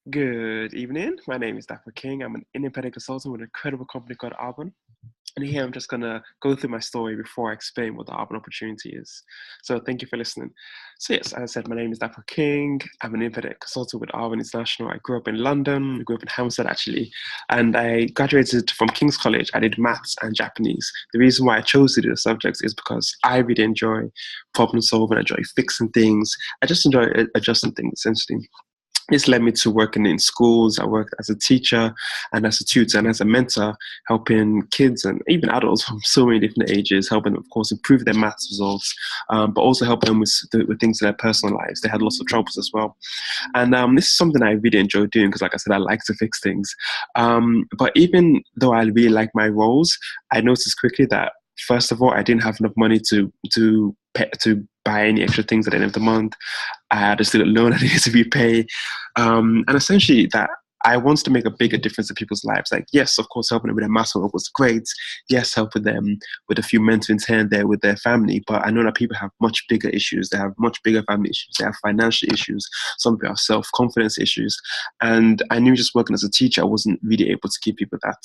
Good evening. My name is Dapper King. I'm an independent consultant with an incredible company called Arbonne. And here I'm just going to go through my story before I explain what the Arbonne opportunity is. So thank you for listening. So yes, as I said, my name is Dapper King. I'm an independent consultant with Arbonne International. I grew up in London. I grew up in Hampstead, actually. And I graduated from King's College. I did maths and Japanese. The reason why I chose to do the subjects is because I really enjoy problem solving. I enjoy fixing things. I just enjoy adjusting things, essentially. This led me to working in schools. I worked as a teacher and as a tutor and as a mentor, helping kids and even adults from so many different ages, helping them, of course, improve their maths results, but also helping them with things in their personal lives. They had lots of troubles as well. And this is something I really enjoy doing because, like I said, I like to fix things. But even though I really like my roles, I noticed quickly that, first of all, I didn't have enough money to buy any extra things at the end of the month. I had a student loan I needed to repay, and essentially that I wanted to make a bigger difference in people's lives. Like, yes, of course, helping them with their maths homework was great. Yes, helping them with a few mentorings here and there with their family. But I know that people have much bigger issues. They have much bigger family issues. They have financial issues. Some people have self-confidence issues. And I knew just working as a teacher, I wasn't really able to give people that.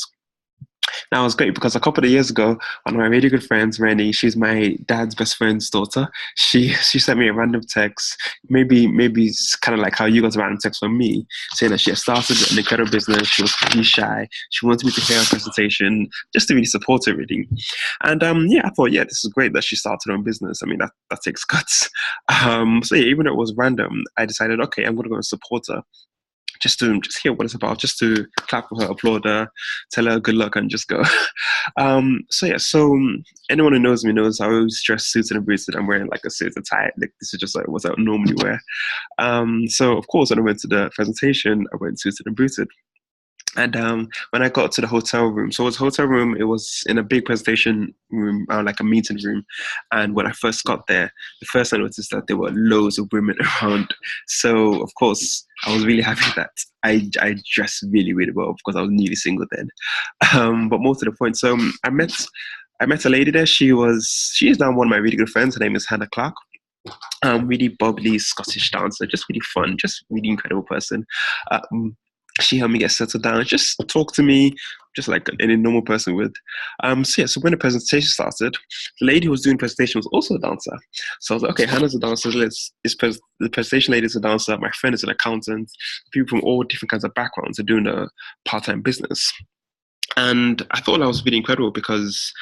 Now, it was great because a couple of years ago, one of my really good friends, Rennie, she's my dad's best friend's daughter. She sent me a random text, maybe it's kind of like how you got a random text from me, saying that she had started an incredible business. She was pretty shy. She wanted me to hear her presentation, just to really support her, really. And yeah, I thought, yeah, this is great that she started her own business. I mean, that takes guts. So yeah, even though it was random, I decided, okay, I'm gonna go and support her just hear what it's about, just to clap for her, applaud her, tell her good luck, and just go. So anyone who knows me knows I always dress suited and booted. I'm wearing like a suit and tie. Like this is just like what I would normally wear. So of course, when I went to the presentation, I went suited and booted. And when I got to the hotel room, so it was a hotel room, it was in a big presentation room, like a meeting room. And when I first got there, the first I noticed that there were loads of women around. So, of course, I was really happy that I dressed really, really well because I was nearly single then. But more to the point, so I met a lady there. She is now one of my really good friends. Her name is Hannah Clark. Really bubbly Scottish dancer, just really fun, just really incredible person. She helped me get settled down, just talk to me, just like any normal person would. So yeah, so when the presentation started, the lady who was doing the presentation was also a dancer. So I was like, okay, Hannah's a dancer. The presentation lady is a dancer. My friend is an accountant. People from all different kinds of backgrounds are doing a part-time business. And I thought that was really incredible because,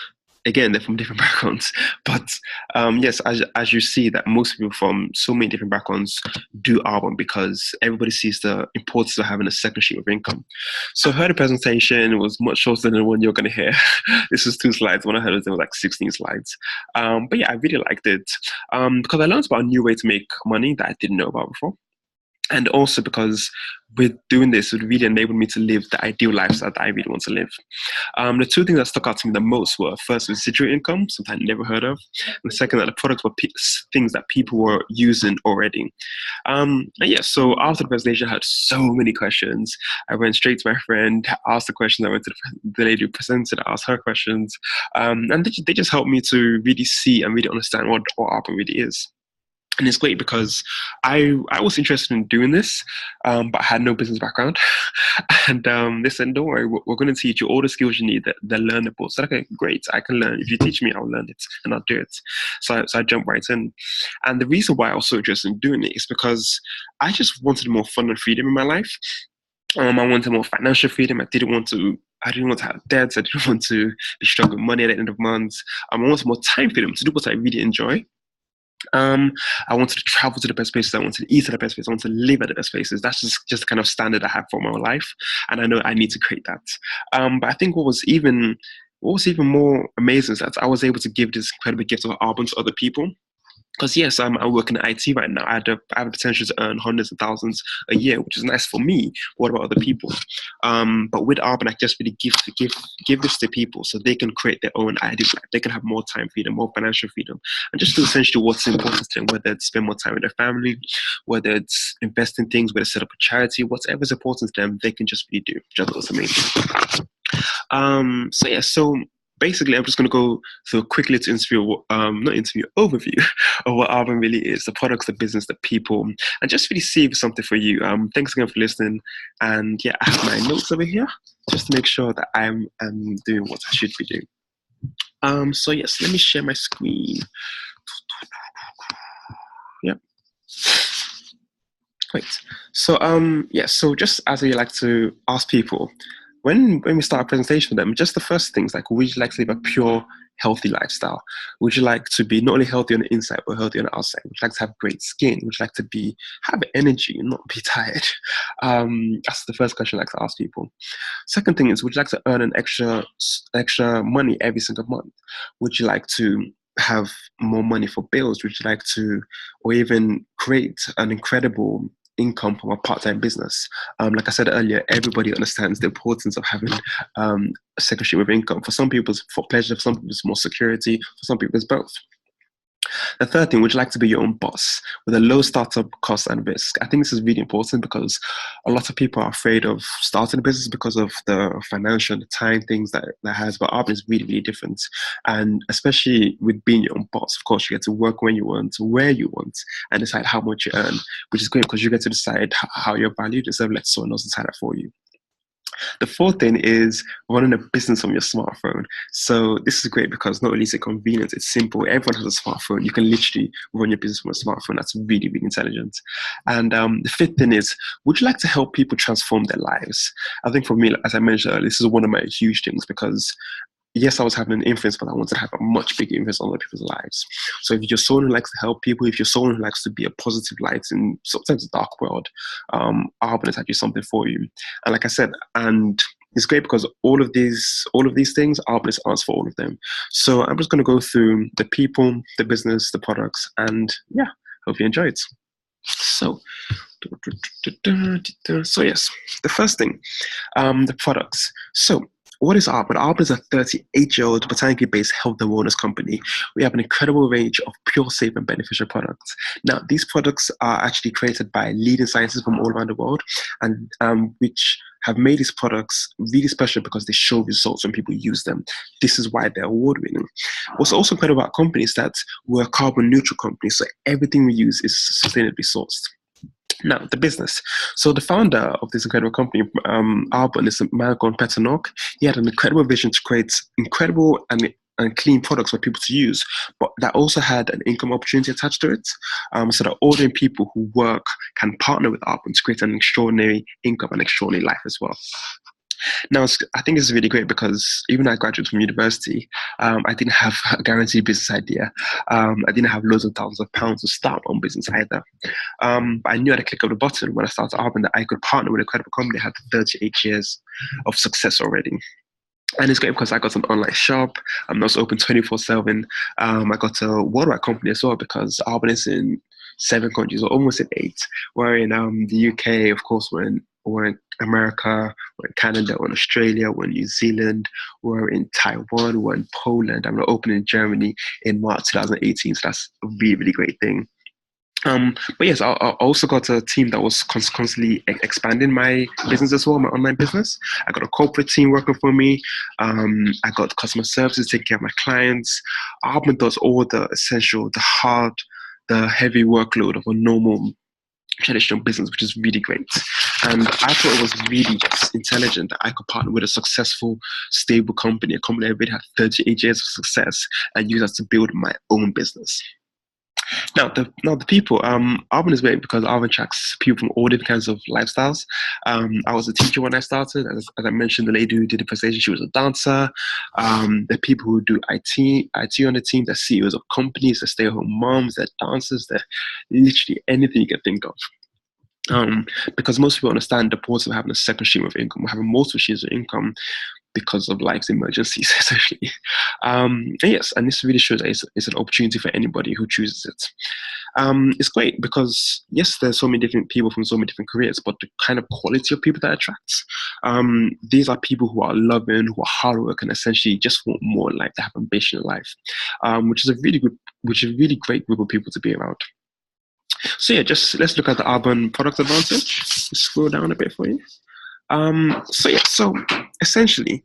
again, they're from different backgrounds. But yes, as you see, that most people from so many different backgrounds do Arbonne because everybody sees the importance of having a second stream of income. So I heard the presentation was much shorter than the one you're going to hear. This was 2 slides. When I heard it, there was like 16 slides. But yeah, I really liked it because I learned about a new way to make money that I didn't know about before. And also because with doing this, it really enabled me to live the ideal lifestyle that I really want to live. The two things that stuck out to me the most were, first, residual income, something I'd never heard of, and second, that the products were things that people were using already. And yeah, so after the presentation, I had so many questions. I went straight to my friend, asked the questions. I went to the lady who presented, asked her questions, and they just helped me to really see and really understand what Arbonne really is. And it's great because I was interested in doing this, but I had no business background. And they said, don't worry, we're going to teach you all the skills you need. They're learnable. So, okay, great, I can learn. If you teach me, I'll learn it and I'll do it. So I jumped right in. And the reason why I was so interested in doing it is because I just wanted more fun and freedom in my life. I wanted more financial freedom. I didn't want to have debts. I didn't want to be struggling with money at the end of the month. I wanted more time freedom to do what I really enjoy. I wanted to travel to the best places. I wanted to eat at the best places. I wanted to live at the best places. That's just the kind of standard I have for my life, and I know I need to create that. But I think what was even more amazing is that I was able to give this incredible gift of Arbonne to other people. Because yes, I'm working in IT right now. I have the potential to earn hundreds of thousands a year, which is nice for me. What about other people? But with Arbonne, I just really give this to people so they can create their own ideal life. They can have more time freedom, more financial freedom, and just do essentially what's important to them. Whether it's spend more time with their family, whether it's invest in things, whether it's set up a charity, whatever's important to them, they can just really do. Which I thought was amazing. So yeah, so basically, I'm just going to go through a quick little not interview, overview of what Arbonne really is, the products, the business, the people, and just really see if it's something for you. Thanks again for listening. And yeah, I have my notes over here just to make sure that I'm doing what I should be doing. So yes, let me share my screen. Yep. Great. So yeah, so just as we like to ask people, when we start a presentation with them, just the first things like, would you like to live a pure, healthy lifestyle? Would you like to be not only healthy on the inside but healthy on the outside? Would you like to have great skin? Would you like to have energy and not be tired? That's the first question I like to ask people. Second thing is, would you like to earn an extra money every single month? Would you like to have more money for bills? Would you like to, or even create an incredible income from a part-time business? Like I said earlier, everybody understands the importance of having a second stream of income. For some people, it's for pleasure. For some people, it's more security. For some people, it's both. The third thing, would you like to be your own boss with a low startup cost and risk? I think this is really important because a lot of people are afraid of starting a business because of the financial and the time things that has, but Arbonne is really, really different. And especially with being your own boss, of course, you get to work when you want, where you want, and decide how much you earn, which is great because you get to decide how you're valued instead of let someone else decide that for you. The fourth thing is running a business from your smartphone. So this is great because not only is it convenient, it's simple. Everyone has a smartphone. You can literally run your business from a smartphone. That's really, really intelligent. And the fifth thing is, would you like to help people transform their lives? I think for me, as I mentioned earlier, this is one of my huge things because yes, I was having an influence, but I wanted to have a much bigger influence on other people's lives. So if you're someone who likes to help people, if you're someone who likes to be a positive light in sometimes a dark world, Arbonne is actually something for you. And like I said, and it's great because all of these things, Arbonne is answer for all of them. So I'm just going to go through the people, the business, the products, and yeah, hope you enjoy it. So yes, the first thing, the products. So what is Arbonne? Arbonne is a 38-year-old botanically based health and wellness company. We have an incredible range of pure, safe, and beneficial products. Now, these products are actually created by leading scientists from all around the world, and which have made these products really special because they show results when people use them. This is why they're award-winning. What's also incredible about our company is that we're a carbon neutral company, so everything we use is sustainably sourced. Now, the business. So the founder of this incredible company, Arbonne, is a man called Peter Nock. He had an incredible vision to create incredible and clean products for people to use, but that also had an income opportunity attached to it, so that ordinary people who work can partner with Arbonne to create an extraordinary income and extraordinary life as well. Now, I think this is really great because even though I graduated from university, I didn't have a guaranteed business idea. I didn't have loads of thousands of pounds to start on business either. But I knew at a click of the button when I started Arbonne that I could partner with a credible company that had 38 years of success already. And it's great because I got an online shop. I'm also open 24/7. I got a worldwide company as well because Arbonne is in 7 countries, or almost in 8. We're in the UK, of course. We're in America, we're in Canada, we're in Australia, we're in New Zealand, we're in Taiwan, we're in Poland, and we're opening in Germany in March 2018. So that's a really, really great thing. But yes, I also got a team that was constantly expanding my business as well, my online business. I got a corporate team working for me. I got customer services taking care of my clients. Arbonne does all the essential, the heavy workload of a normal traditional business, which is really great. And I thought it was really intelligent that I could partner with a successful, stable company, a company that already had 38 years of success, and use that to build my own business. Now the people, Arbonne is great because Arbonne attracts people from all different kinds of lifestyles. I was a teacher when I started. As I mentioned, the lady who did the presentation, she was a dancer. The people who do IT on the team, they're CEOs of companies, they're stay-at-home moms, they're dancers, they're literally anything you can think of. Because most people understand the importance of having a second stream of income, having multiple streams of income because of life's emergencies, essentially. And yes, and this really shows that it's an opportunity for anybody who chooses it. It's great because, yes, there's so many different people from so many different careers, but the kind of quality of people that attracts, these are people who are loving, who are hardworking, essentially just want more life, to have ambition in life, which is a really great group of people to be around. So yeah, just let's look at the Arbonne product advantage. Just scroll down a bit for you. So essentially,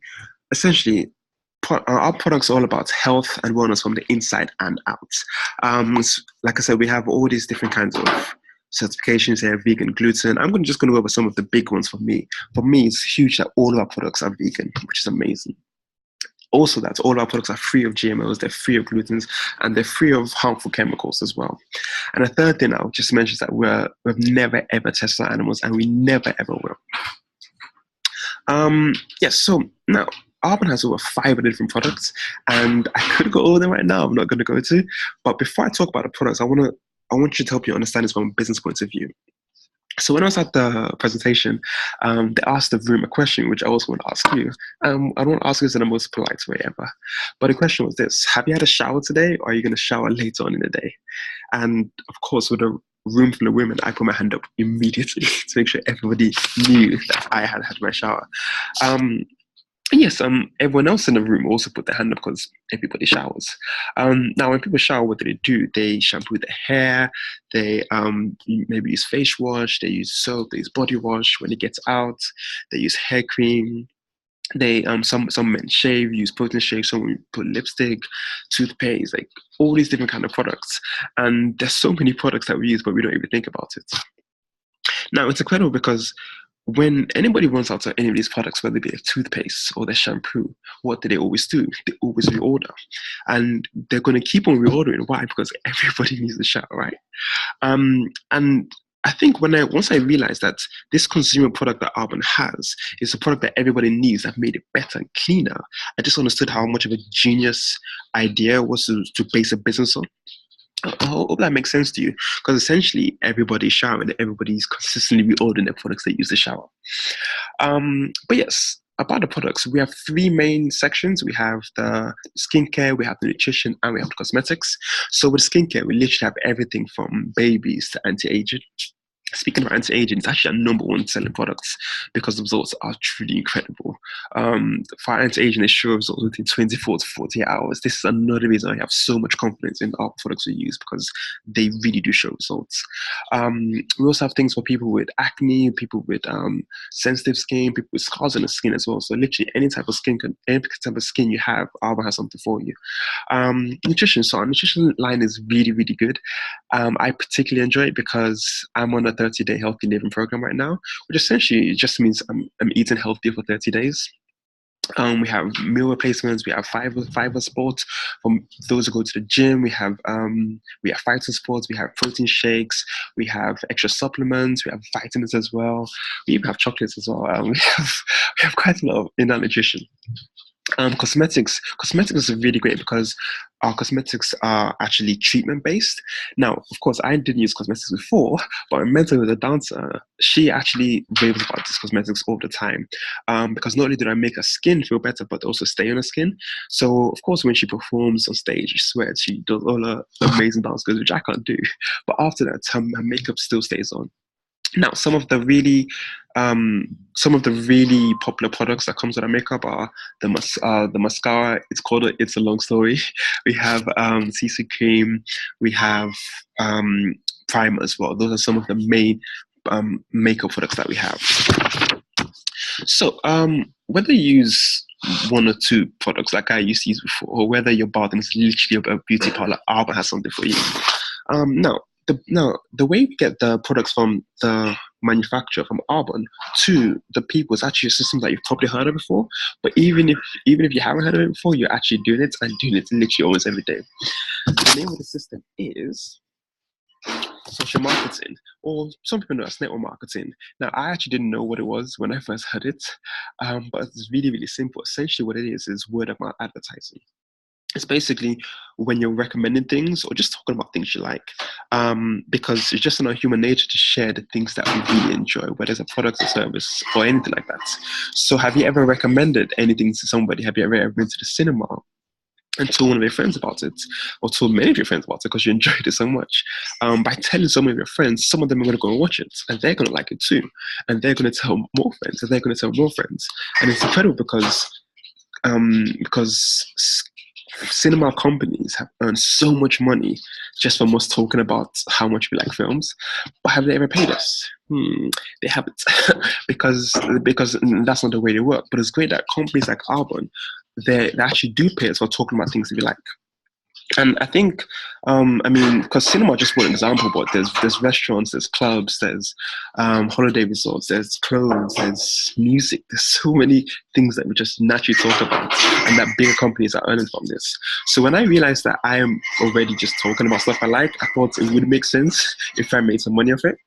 our products are all about health and wellness from the inside and out. Like I said, we have all these different kinds of certifications here: vegan, gluten. I'm just going to go over some of the big ones for me. For me, it's huge that all of our products are vegan, which is amazing. Also, that all our products are free of GMOs, they're free of glutens, and they're free of harmful chemicals as well. And the third thing I'll just mention is that we've never ever tested on animals, and we never ever will. Yes, so now Arbonne has over 500 different products, and I could go over them right now. I'm not going to go to, but before I talk about the products, I want you to help you understand this from a business point of view. So when I was at the presentation, they asked the room a question, which I also want to ask you. I don't want to ask this in the most polite way ever, but the question was this: have you had a shower today, or are you going to shower later on in the day? And of course, with a room full of women, I put my hand up immediately to make sure everybody knew that I had had my shower. Yes, everyone else in the room also put their hand up because everybody showers. Now, when people shower, what do? They shampoo their hair, they maybe use face wash, they use soap, they use body wash. When it gets out, they use hair cream. They some men shave, use protein shake, some put lipstick, toothpaste, like all these different kind of products. And there's so many products that we use, but we don't even think about it. Now, it's incredible because when anybody runs out of any of these products, whether it be a toothpaste or their shampoo, what do? They always always reorder. And they're going to keep on reordering. Why? Because everybody needs a shower, right? And I think once I realized that this consumer product that Arbonne has is a product that everybody needs, that made it better and cleaner, I just understood how much of a genius idea it was to base a business on. I hope that makes sense to you, because essentially everybody's showering and everybody's consistently reordering their products they use to shower. But yes, about the products, we have three main sections. We have the skincare, we have the nutrition, and we have the cosmetics. So with skincare, we literally have everything from babies to anti-aging. Speaking of anti-aging, it's actually our number one selling products because the results are truly incredible. For anti-aging, they show results within 24 to 48 hours. This is another reason I have so much confidence in our products we use, because they really do show results. We also have things for people with acne, people with sensitive skin, people with scars on the skin as well. So literally any type of skin you have, Arbonne has something for you. Nutrition. So our nutrition line is really, really good. I particularly enjoy it because I'm on a 30-day healthy living program right now, which essentially just means I'm eating healthy for 30 days. We have meal replacements. We have fiber sports from those who go to the gym. We have fighting sports. We have protein shakes. We have extra supplements. We have vitamins as well. We even have chocolates as well. We have quite a lot in our nutrition. Cosmetics is really great because our cosmetics are actually treatment based. Now, of course, I didn't use cosmetics before, but my mentor was a dancer. She actually raves about these cosmetics all the time, because not only did I make her skin feel better, but also stay on her skin. So, of course, when she performs on stage, you swear she does all her amazing dance moves, which I can't do. But after that, her makeup still stays on. Now, some of the really popular products that comes with our makeup are the mascara. It's a long story. We have CC cream. We have primer as well. Those are some of the main makeup products that we have. So whether you use one or two products like I used to use before, or whether your bathroom is literally a beauty parlor, Arbonne has something for you. The way we get the products from the manufacturer, from Arbonne, to the people is actually a system that you've probably heard of before. But even if you haven't heard of it before, you're actually doing it and doing it literally almost every day. The name of the system is social marketing, or some people know as network marketing. Now, I actually didn't know what it was when I first heard it, but it's really, really simple. Essentially, what it is word of mouth advertising. It's basically when you're recommending things or just talking about things you like, because it's just in our human nature to share the things that we really enjoy, whether it's a product or service or anything like that. So have you ever recommended anything to somebody? Have you ever been to the cinema and told one of your friends about it, or told many of your friends about it because you enjoyed it so much? By telling some of your friends, some of them are going to go and watch it, and they're going to like it too, and they're going to tell more friends, and they're going to tell more friends. And it's incredible because cinema companies have earned so much money just from us talking about how much we like films, but have they ever paid us? They haven't, because that's not the way they work. But it's great that companies like Arbonne they actually do pay us for talking about things that we like. And I think, I mean, because cinema just one example, but there's restaurants, there's clubs, there's holiday resorts, there's clothes, there's music. There's so many things that we just naturally talk about, and that bigger companies are earning from this. So when I realized that I am already just talking about stuff I like, I thought it would make sense if I made some money off it.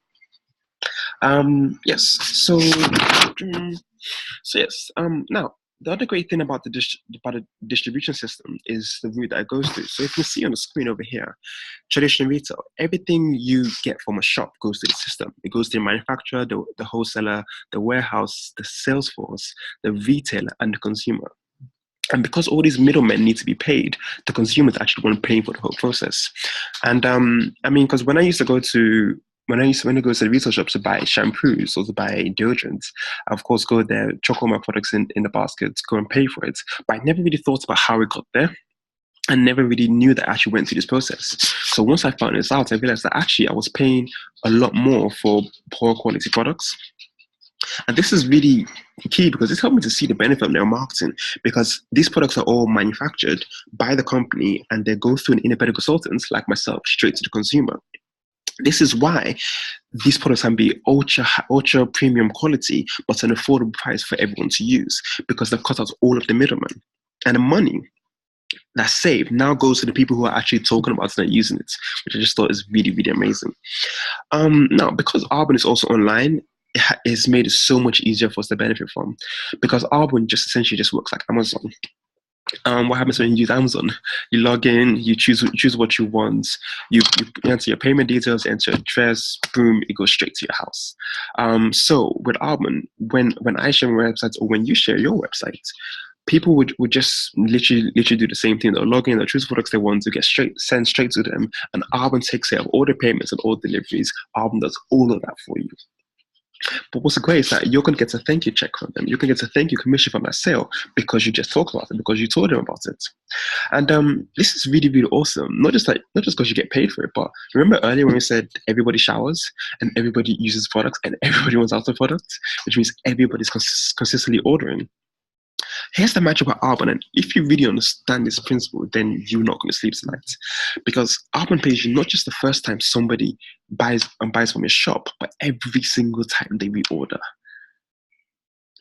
Yes. So yes. Now the other great thing about about the distribution system is the route that it goes through. So if you see on the screen over here, traditional retail, everything you get from a shop goes to the system. It goes to the manufacturer, the wholesaler, the warehouse, the sales force, the retailer, and the consumer. And because all these middlemen need to be paid, the consumers actually want to pay for the whole process. And I mean, because when I used to go to when I go to the retail shops to buy shampoos or to buy deodorants, I of course go there, chuck all my products in the basket, go and pay for it. But I never really thought about how it got there. I never really knew that I actually went through this process. So once I found this out, I realized that actually I was paying a lot more for poor quality products. And this is really key because this helped me to see the benefit of their marketing, because these products are all manufactured by the company and they go through an independent consultant like myself straight to the consumer. This is why these products can be ultra premium quality, but an affordable price for everyone to use, because they've cut out all of the middlemen. And the money that's saved now goes to the people who are actually talking about it and using it, which I just thought is really, really amazing. Now, because Arbonne is also online, it's made it so much easier for us to benefit from, because Arbonne just essentially just works like Amazon. What happens when you use Amazon? You log in, you choose what you want, you enter your payment details, enter your address, boom, it goes straight to your house. So with Arbonne, when I share my website or when you share your website, people would just literally do the same thing. They'll log in, they'll choose products they want to get sent straight to them, and Arbonne takes care of all the payments and all deliveries. Arbonne does all of that for you. But what's great is that you're going to get a thank you check from them. You can get a thank you commission from that sale because you just talked about it, because you told them about it. And this is really, really awesome. Not just because you get paid for it, but remember earlier when we said everybody showers and everybody uses products and everybody wants out of products, which means everybody's consistently ordering. Here's the magic about Arbonne, and if you really understand this principle, then you're not going to sleep tonight, because Arbonne pays you not just the first time somebody buys from your shop, but every single time they reorder.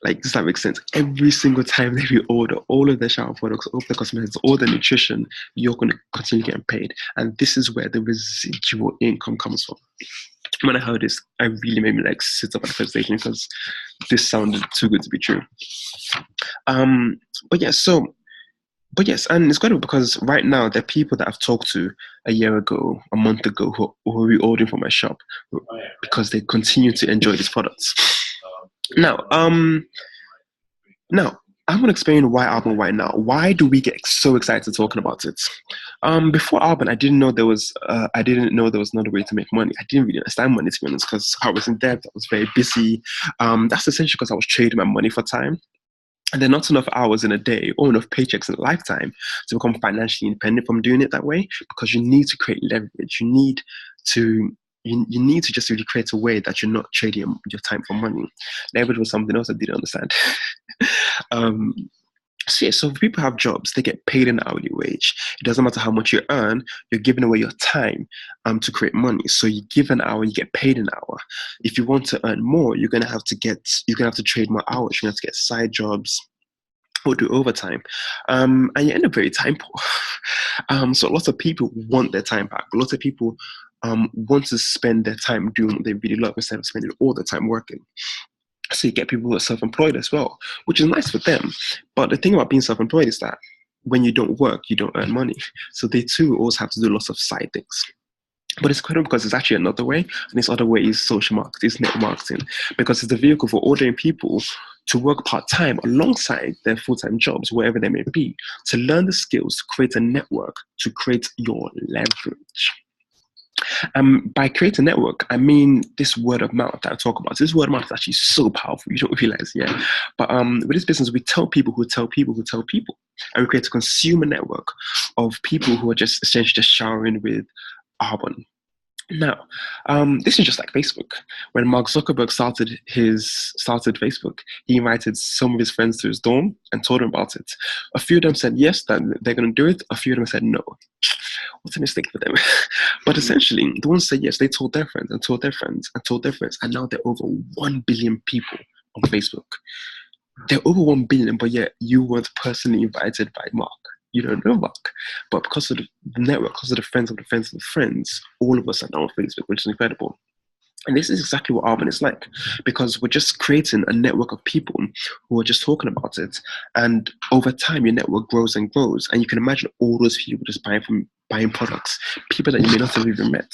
Like, does that make sense? Every single time they reorder all of their shower products, all of their cosmetics, all the nutrition, you're going to continue getting paid, and this is where the residual income comes from. When I heard this, I really made me like sit up at the presentation because this sounded too good to be true. But yes, and it's good because right now there are people that I've talked to a year ago, a month ago, who are reordering from my shop because they continue to enjoy these products. Now, I'm going to explain why Arbonne right now. Why do we get so excited talking about it? Before Arbonne, I didn't know there was another way to make money. I didn't really understand money, to be honest, because I was in debt. I was very busy. That's essentially because I was trading my money for time. And there are not enough hours in a day or enough paychecks in a lifetime to become financially independent from doing it that way, because you need to create leverage. You need to just really create a way that you're not trading your time for money. Leverage was something else I didn't understand. So if people have jobs, they get paid an hourly wage. It doesn't matter how much you earn, you're giving away your time to create money. So you give an hour, you get paid an hour. If you want to earn more, you're gonna have to trade more hours. You're gonna have to get side jobs or do overtime, and you end up very time poor. So lots of people want their time back. Lots of people want to spend their time doing what they really love instead of spending all the time working. So you get people who are self-employed as well, which is nice for them. But the thing about being self-employed is that when you don't work, you don't earn money. So they too also have to do lots of side things. But it's credible because it's actually another way, and this other way is social marketing, is network marketing, because it's the vehicle for ordering people to work part-time alongside their full-time jobs, wherever they may be, to learn the skills, to create a network, to create your leverage. By creating a network, I mean this word of mouth that I talk about. This word of mouth is actually so powerful. You don't realize, yeah. But with this business, we tell people who tell people who tell people, and we create a consumer network of people who are just essentially just showering with Arbonne. Now, this is just like Facebook. When Mark Zuckerberg started Facebook, he invited some of his friends to his dorm and told them about it. A few of them said yes, that they're going to do it. A few of them said no. What's a mistake for them? But essentially, the ones who said yes, they told their friends and told their friends and told their friends, and now they're over 1 billion people on Facebook. They're over 1 billion, but yet you weren't personally invited by Mark. You don't know Mark. But because of the network, because of the friends of the friends of the friends, all of us are now on Facebook, which is incredible. And this is exactly what Arbonne is like, because we're just creating a network of people who are just talking about it. And over time, your network grows and grows. And you can imagine all those people just buying products, people that you may not have even met,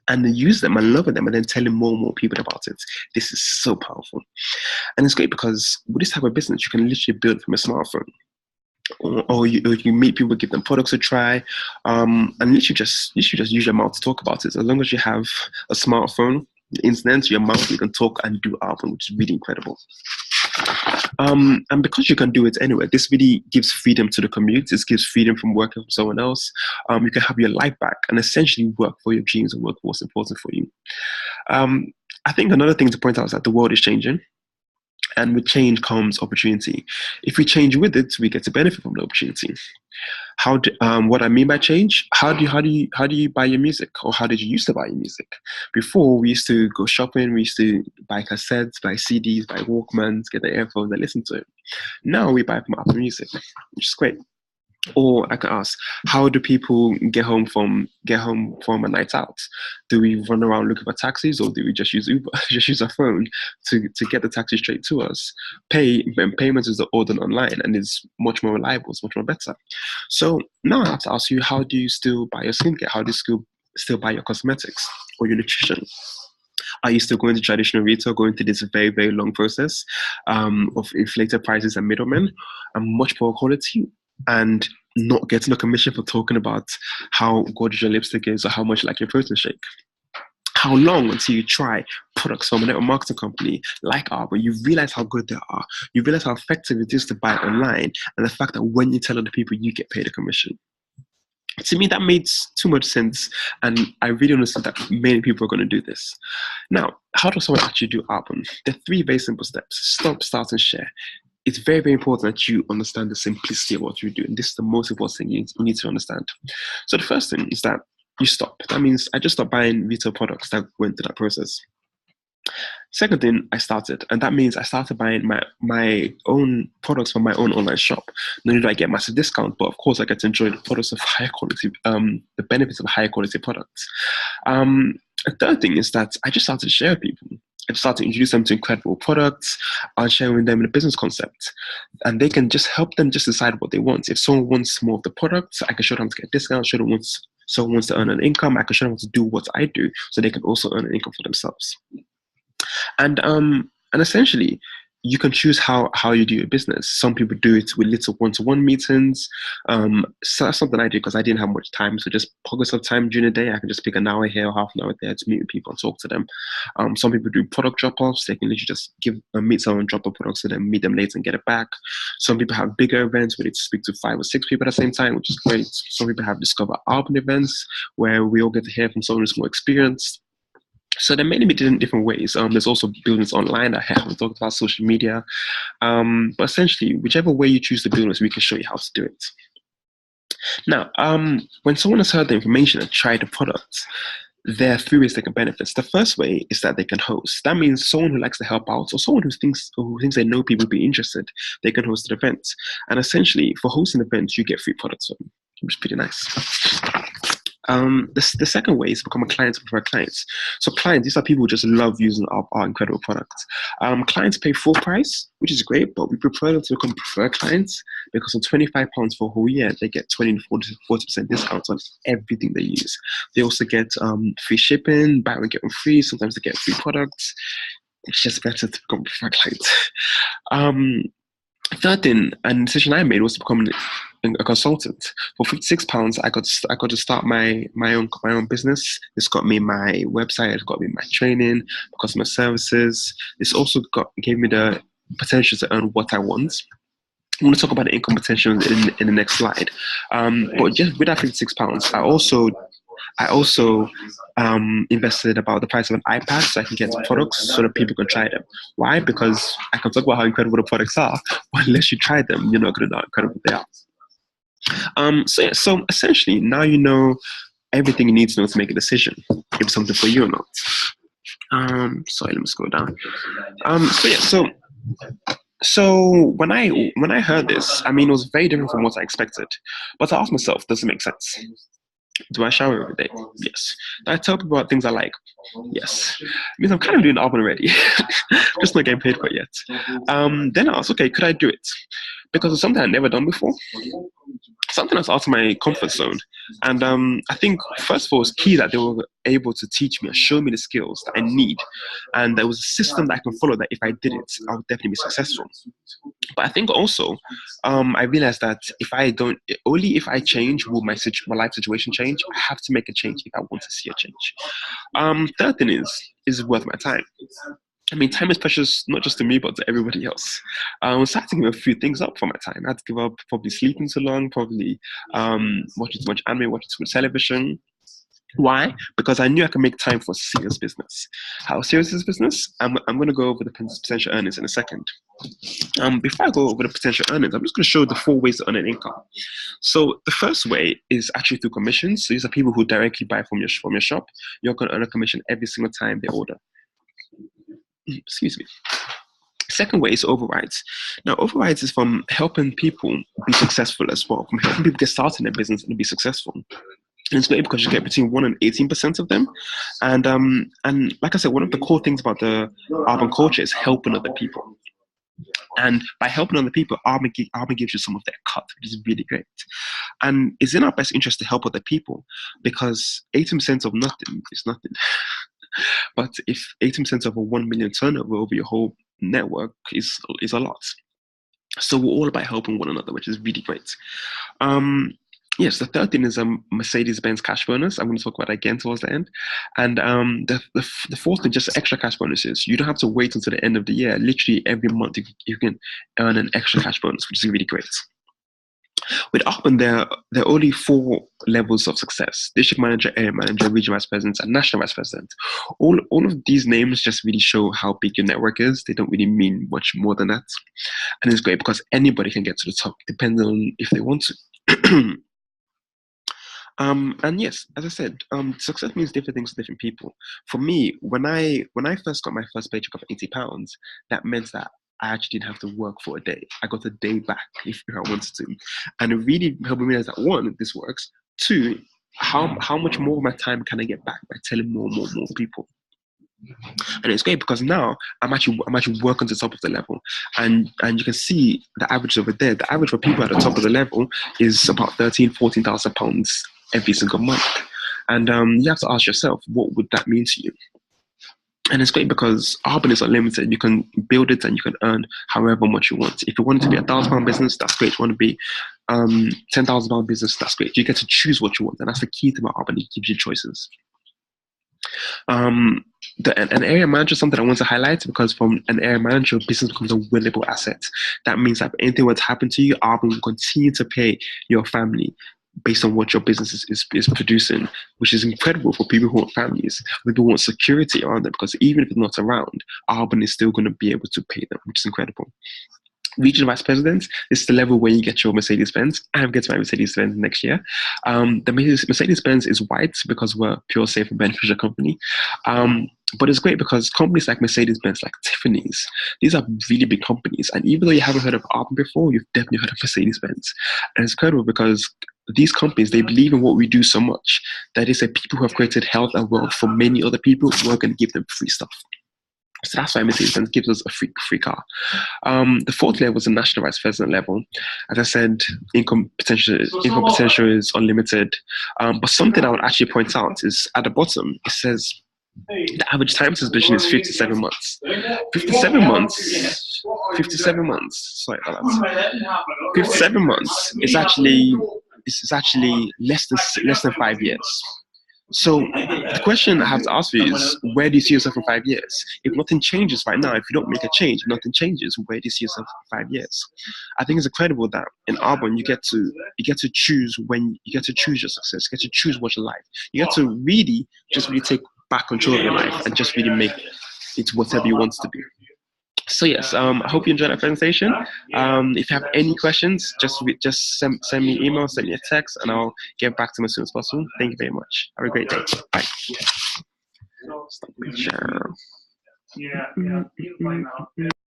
and then use them and loving them and then telling more and more people about it. This is so powerful. And it's great because with this type of business, you can literally build from a smartphone. Or you meet people, give them products to try, and literally just use your mouth to talk about it. As long as you have a smartphone, the internet, your mouth, you can talk and do Arbonne, which is really incredible. And because you can do it anywhere, this really gives freedom to the community. It gives freedom from working for someone else. You can have your life back and essentially work for your dreams and work for what's important for you. I think another thing to point out is that the world is changing. And with change comes opportunity. If we change with it, we get to benefit from the opportunity. What I mean by change? How do you buy your music, or how did you used to buy your music? Before, we used to go shopping. We used to buy cassettes, buy CDs, buy Walkmans, get the earphones, and listen to it. Now we buy from Apple Music, which is great. Or I can ask, how do people get home from a night out? Do we run around looking for taxis, or do we just use Uber, just use our phone to get the taxi straight to us? Payment is ordered online and is much more reliable, it's much more better. So now I have to ask you, how do you still buy your skincare? How do you still buy your cosmetics or your nutrition? Are you still going to traditional retail, going through this very, very long process of inflated prices and middlemen, and much poor quality, and not getting a commission for talking about how gorgeous your lipstick is or how much you like your protein shake? How long until you try products from a network marketing company like Arbonne, you realize how good they are, you realize how effective it is to buy online, and the fact that when you tell other people, you get paid a commission? To me, that made too much sense, and I really understood that many people are going to do this. Now, how does someone actually do Arbonne? There are 3 very simple steps: stop, start, and share. It's very, very important that you understand the simplicity of what you do. And this is the most important thing you need to understand. So the first thing is that you stop. That means I just stopped buying retail products that went through that process. Second thing, I started, and that means I started buying my own products from my own online shop. Not only do I get massive discount, but of course I get to enjoy the products of higher quality, the benefits of higher quality products. A third thing is that I just started to share with people. I just started to introduce them to incredible products and sharing with them the business concept. And they can just help them just decide what they want. If someone wants more of the products, I can show them to get discounts. Someone wants to earn an income, I can show them to do what I do so they can also earn an income for themselves. And essentially, you can choose how you do your business. Some people do it with little one-to-one meetings. So that's something I do because I didn't have much time. So just pockets of time during the day, I can just pick an hour here or half an hour there to meet with people and talk to them. Some people do product drop-offs. They can literally just meet someone, drop a product to them, meet them later and get it back. Some people have bigger events where they speak to 5 or 6 people at the same time, which is great. Some people have Discover Arbonne events where we all get to hear from someone who's more experienced. So there are many different ways. There's also business online. I haven't talked about social media. But essentially, whichever way you choose to build this, we can show you how to do it. Now, when someone has heard the information and tried the product, there are 3 ways they can benefit. The first way is that they can host. That means someone who likes to help out, or someone who thinks they know people would be interested, they can host an event. And essentially, for hosting events, you get free products from them, which is pretty nice. The second way is to become a client for our clients. So clients, these are people who just love using our incredible products. Clients pay full price, which is great, but we prefer them to become preferred clients because on £25 for a whole year, they get 20 to 40% discounts on everything they use. They also get free shipping, buy one, get one free. Sometimes they get free products. It's just better to become preferred clients. Third thing, and the decision I made was to become a consultant. For £56, I got to start my own business. This got me my website, it got me my training, customer services. This also gave me the potential to earn what I want. I want to talk about the income potential in the next slide. But just with that £56, I also invested about the price of an iPad so I can get products so that people can try them. Why? Because I can talk about how incredible the products are, but unless you try them, you're not going to know how incredible they are. So essentially, now you know everything you need to know to make a decision if it's something for you or not. Sorry, let me scroll down. So when I heard this, I mean, it was very different from what I expected. But I asked myself, does it make sense? Do I shower every day? Yes. Do I tell people about things I like? Yes. It means I'm kind of doing the album already, just not getting paid for it yet. Then I asked, okay, could I do it? Because it's something I'd never done before, something that's out of my comfort zone. And I think, first of all, it's key that they were able to teach me and show me the skills that I need. And there was a system that I can follow that if I did it, I would definitely be successful. But I think also, I realized that if I don't, only if I change will my life situation change. I have to make a change if I want to see a change. Third thing is it worth my time? I mean, time is precious, not just to me, but to everybody else. So I had to give a few things up for my time. I had to give up probably sleeping too long, probably watching too much anime, watching too much television. Why? Because I knew I could make time for serious business. How serious is business? I'm going to go over the potential earnings in a second. Before I go over the potential earnings, I'm just going to show the 4 ways to earn an income. So the first way is actually through commissions. So these are people who directly buy from your shop. You're going to earn a commission every single time they order. Excuse me. Second way is overrides. Now, overrides is from helping people be successful as well, from helping people get started in their business and be successful. And it's great because you get between 1 and 18% of them. And like I said, one of the core things about the Arbonne culture is helping other people. And by helping other people, Arbonne gives you some of their cut, which is really great. And it's in our best interest to help other people because 18% of nothing is nothing. But if 18% of a 1 million turnover over your whole network is a lot. So we're all about helping one another, which is really great. Yes, the third thing is Mercedes-Benz cash bonus. I'm going to talk about that again towards the end. And the fourth thing, just extra cash bonuses. You don't have to wait until the end of the year. Literally every month you can earn an extra cash bonus, which is really great. With Arbonne, there are only 4 levels of success: district manager, area manager, regional vice president, and national vice president. All of these names just really show how big your network is. They don't really mean much more than that. And it's great because anybody can get to the top, depending on if they want to. And yes, as I said, success means different things to different people. For me, when I first got my first paycheck of £80, that meant that I actually didn't have to work for a day. I got a day back if I wanted to. And it really helped me realize that 1, this works. 2, how much more of my time can I get back by telling more people? And it's great because now I'm actually working to the top of the level, and you can see the average over there. The average for people at the top of the level is about £14,000 every single month. And you have to ask yourself, what would that mean to you? And it's great because Arbonne is unlimited. You can build it and you can earn however much you want. If you want it to be £1,000 business, that's great. If you want to be £10,000 business, that's great. You get to choose what you want, and that's the key to Arbonne. It gives you choices. An area manager is something I want to highlight because from an area manager, business becomes a willable asset. That means that if anything were to happen to you, Arbonne will continue to pay your family based on what your business is producing, which is incredible for people who want families. People want security around them because even if it's not around, Arbonne is still going to be able to pay them, which is incredible. Regional vice presidents, this is the level where you get your Mercedes-Benz. I'm getting my Mercedes-Benz next year. The Mercedes-Benz is white because we're a pure, safe, and beneficial company. But it's great because companies like Mercedes-Benz, like Tiffany's, these are really big companies. And even though you haven't heard of Arbonne before, you've definitely heard of Mercedes-Benz. And it's incredible because these companies, they believe in what we do so much that they say people who have created health and wealth for many other people, we're going to give them free stuff. So that's why Mercedes-Benz gives us a free car. The fourth level was the national vice president level. As I said, income potential is unlimited. But something I would actually point out is at the bottom, it says the average time to position is 57 months. 57 months. Sorry about that. 57 months is actually less than 5 years. So the question I have to ask you is, where do you see yourself in 5 years? If nothing changes right now, if you don't make a change, if nothing changes, where do you see yourself in 5 years? I think it's incredible that in Arbonne you get to choose when you get to choose your success, you get to choose what you like. You get to really just really take back control of your life and just really make it whatever you want it to be. So yes, I hope you enjoyed that presentation. If you have any questions, just send me an email, send me a text, and I'll get back to them as soon as possible. Thank you very much. Have a great day. Bye. Stop picture.